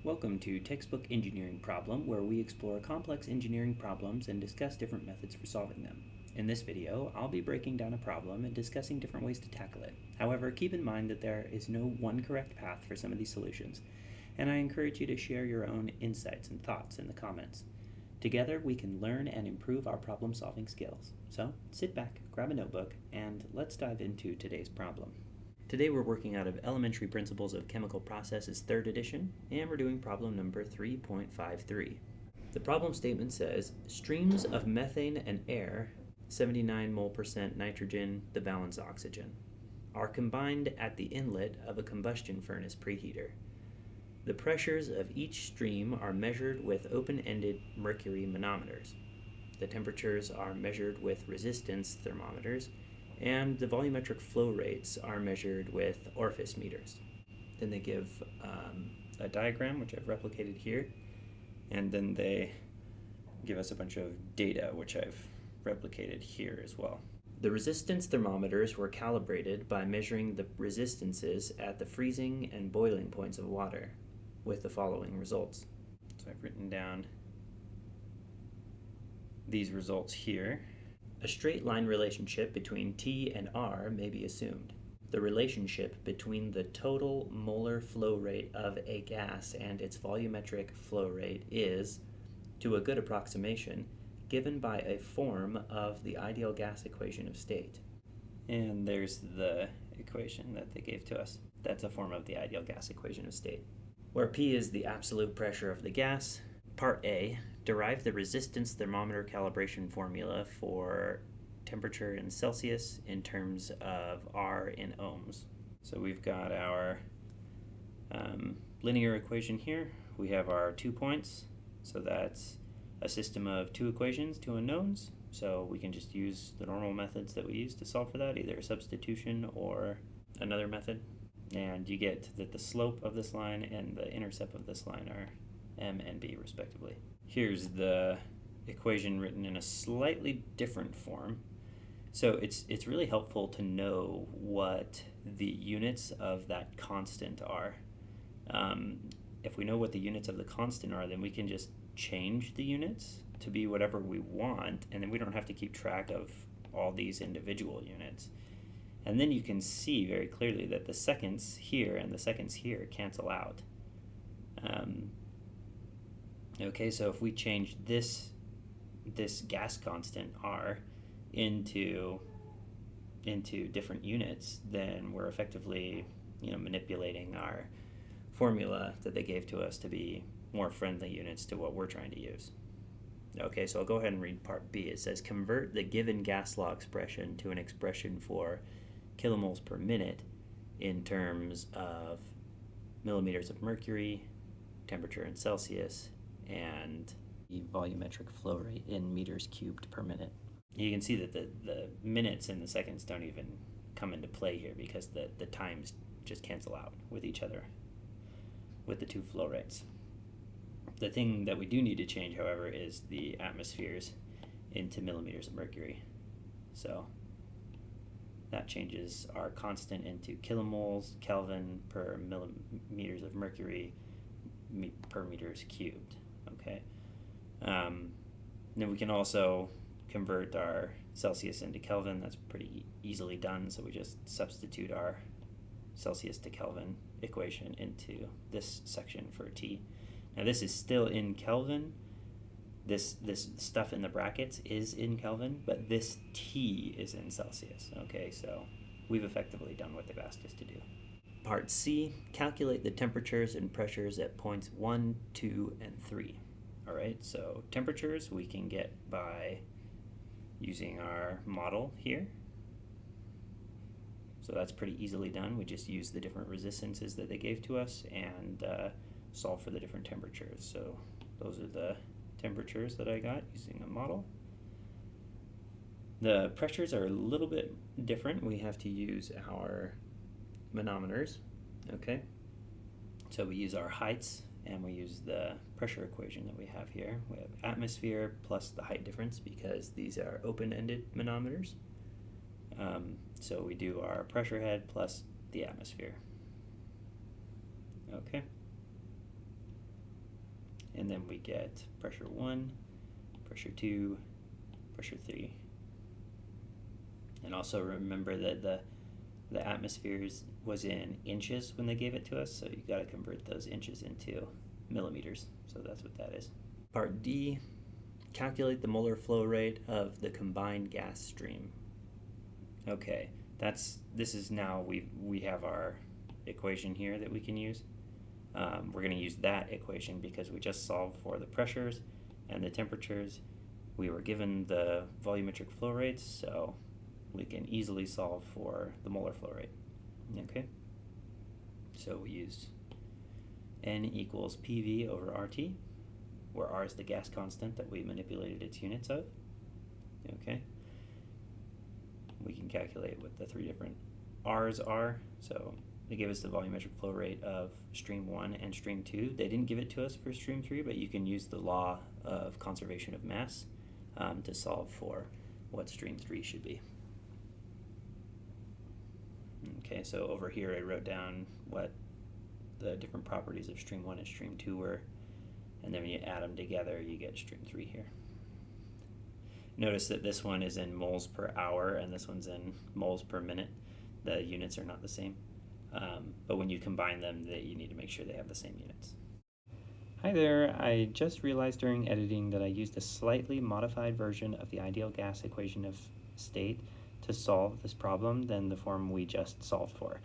Welcome to Textbook Engineering Problem, where we explore complex engineering problems and discuss different methods for solving them. In this video, I'll be breaking down a problem and discussing different ways to tackle it. However, keep in mind that there is no one correct path for some of these solutions, and I encourage you to share your own insights and thoughts in the comments. Together, we can learn and improve our problem-solving skills. So, sit back, grab a notebook, and let's dive into today's problem. Today we're working out of Elementary Principles of Chemical Processes 3rd edition, and we're doing problem number 3.53. The problem statement says, streams of methane and air, 79 mole percent nitrogen, the balance oxygen, are combined at the inlet of a combustion furnace preheater. The pressures of each stream are measured with open-ended mercury manometers. The temperatures are measured with resistance thermometers, and the volumetric flow rates are measured with orifice meters. Then they give a diagram, which I've replicated here, and then they give us a bunch of data, which I've replicated here as well. The resistance thermometers were calibrated by measuring the resistances at the freezing and boiling points of water, with the following results. So I've written down these results here. A straight line relationship between T and R may be assumed. The relationship between the total molar flow rate of a gas and its volumetric flow rate is, to a good approximation, given by a form of the ideal gas equation of state. And there's the equation that they gave to us. That's a form of the ideal gas equation of state. Where P is the absolute pressure of the gas, Part A, derive the resistance thermometer calibration formula for temperature in Celsius in terms of R in ohms. So we've got our linear equation here. We have our 2 points, so that's a system of 2 equations, 2 unknowns. So we can just use the normal methods that we use to solve for that, either substitution or another method. And you get that the slope of this line and the intercept of this line are m and b respectively. Here's the equation written in a slightly different form. So it's really helpful to know what the units of that constant are. If we know what the units of the constant are, then we can just change the units to be whatever we want, and then we don't have to keep track of all these individual units. And then you can see very clearly that the seconds here and the seconds here cancel out. Okay, so if we change this gas constant R into different units, then we're effectively, manipulating our formula that they gave to us to be more friendly units to what we're trying to use. Okay, so I'll go ahead and read part B. It says, convert the given gas law expression to an expression for kilomoles per minute in terms of millimeters of mercury, temperature in Celsius, and the volumetric flow rate in meters cubed per minute. You can see that the minutes and the seconds don't even come into play here because the times just cancel out with each other with the 2 flow rates. The thing that we do need to change, however, is the atmospheres into millimeters of mercury. So that changes our constant into kilomoles, Kelvin per millimeters of mercury per meters cubed. Okay. Then we can also convert our Celsius into Kelvin. That's pretty easily done. So we just substitute our Celsius to Kelvin equation into this section for T. Now this is still in Kelvin. This stuff in the brackets is in Kelvin, but this T is in Celsius. Okay, so we've effectively done what they've asked us to do. Part C, calculate the temperatures and pressures at points 1, 2, and 3. All right, so temperatures we can get by using our model here. So that's pretty easily done. We just use the different resistances that they gave to us and solve for the different temperatures. So those are the temperatures that I got using a model. The pressures are a little bit different. We have to use our manometers, okay? So we use our heights and we use the pressure equation that we have here. We have atmosphere plus the height difference because these are open-ended manometers. So we do our pressure head plus the atmosphere. Okay. and then we get pressure 1, pressure 2, pressure 3. And also remember that the atmospheres was in inches when they gave it to us, so you got to convert those inches into millimeters. So that's what that is. Part D, calculate the molar flow rate of the combined gas stream. Okay, this is now we have our equation here that we can use. We're going to use that equation because we just solved for the pressures and the temperatures. We were given the volumetric flow rates, so we can easily solve for the molar flow rate. Okay, so we use N equals PV over RT, where R is the gas constant that we manipulated its units of. Okay, we can calculate what the three different R's are. So they gave us the volumetric flow rate of stream 1 and stream 2. They didn't give it to us for stream 3, but you can use the law of conservation of mass to solve for what stream 3 should be. Okay, so over here I wrote down what the different properties of stream 1 and stream 2 were, and then when you add them together you get stream 3 here. Notice that this one is in moles per hour and this one's in moles per minute. The units are not the same, but when you combine them, you need to make sure they have the same units. Hi there, I just realized during editing that I used a slightly modified version of the ideal gas equation of state to solve this problem than the form we just solved for.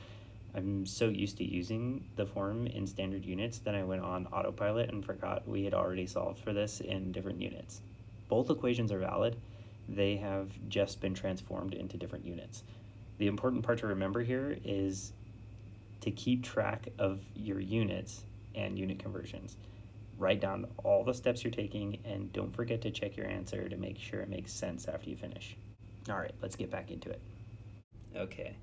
I'm so used to using the form in standard units that I went on autopilot and forgot we had already solved for this in different units. Both equations are valid. They have just been transformed into different units. The important part to remember here is to keep track of your units and unit conversions. Write down all the steps you're taking and don't forget to check your answer to make sure it makes sense after you finish. All right, let's get back into it. Okay,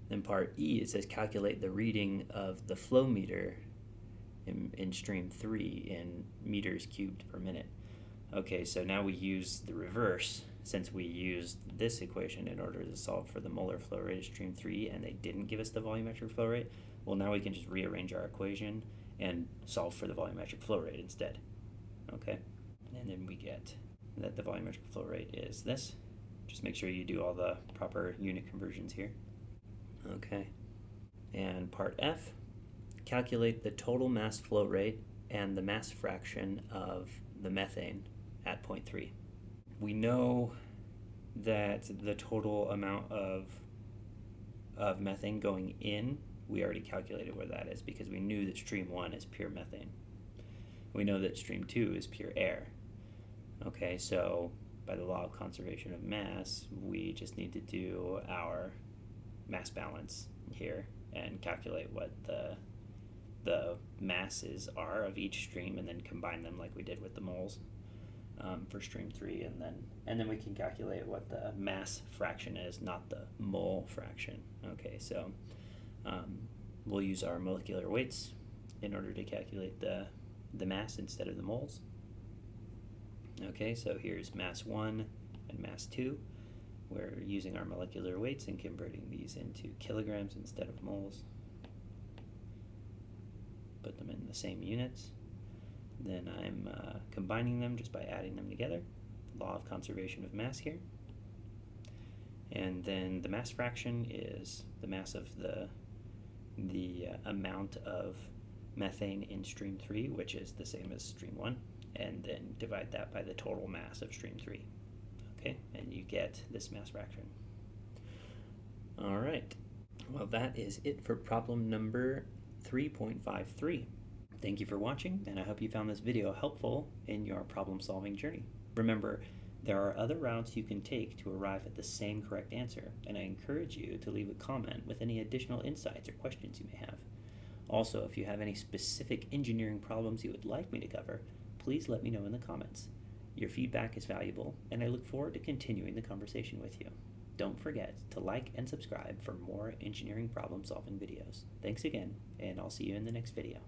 then part E, it says calculate the reading of the flow meter in stream 3 in meters cubed per minute. Okay, so now we use the reverse since we used this equation in order to solve for the molar flow rate of stream 3 and they didn't give us the volumetric flow rate. Well, now we can just rearrange our equation and solve for the volumetric flow rate instead. Okay, and then we get that the volumetric flow rate is this. Just make sure you do all the proper unit conversions here. Okay, and part F, calculate the total mass flow rate and the mass fraction of the methane at 0.3. We know that the total amount of methane going in, we already calculated where that is because we knew that stream 1 is pure methane. We know that stream 2 is pure air. Okay, so by the law of conservation of mass, we just need to do our mass balance here and calculate what the masses are of each stream and then combine them like we did with the moles for stream 3, and then we can calculate what the mass fraction is, not the mole fraction. Okay, so we'll use our molecular weights in order to calculate the mass instead of the moles. Okay, so here's mass 1 and mass 2. We're using our molecular weights and converting these into kilograms instead of moles. Put them in the same units. Then I'm combining them just by adding them together. Law of conservation of mass here. And then the mass fraction is the mass of the amount of methane in stream 3, which is the same as stream 1, and then divide that by the total mass of stream 3. Okay, and you get this mass fraction. All right, well, that is it for problem number 3.53. Thank you for watching, and I hope you found this video helpful in your problem-solving journey. Remember, there are other routes you can take to arrive at the same correct answer, and I encourage you to leave a comment with any additional insights or questions you may have. Also, if you have any specific engineering problems you would like me to cover, please let me know in the comments. Your feedback is valuable, and I look forward to continuing the conversation with you. Don't forget to like and subscribe for more engineering problem-solving videos. Thanks again, and I'll see you in the next video.